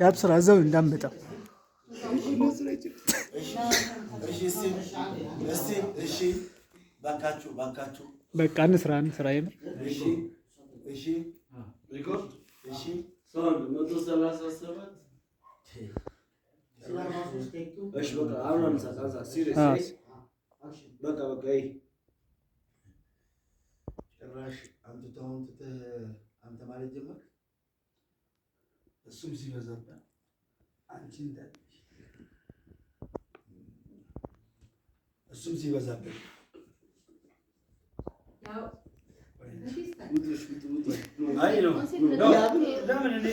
ያብስራ እዛው እንዳመጣው በቃ እንስራ የምር ጭራሽ አንተ ማለት ጀመርክ። እሱም ሲበዛብህ አንቺ እንዳለሽ እሱም ሲበዛብህ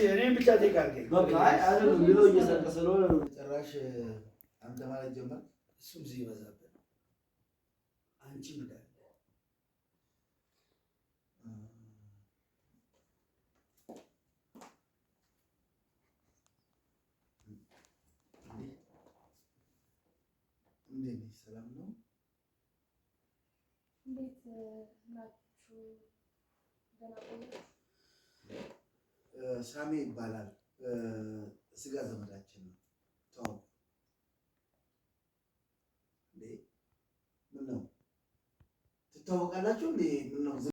እኔም ብቻ ጭራሽ አንተ ማለት ጀመርክ። እሱም ሲበዛብህ አንቺ እንዳለሽ እንዴት ነሽ? ሰላም ነው? እንዴት ናችሁ? ደህና ቆያችሁ? ሳሜ ይባላል። ስጋ ዘመዳችን ነው። ተው እንዴ! ምን ነው ትታወቃላችሁ እንዴ? ምን ነው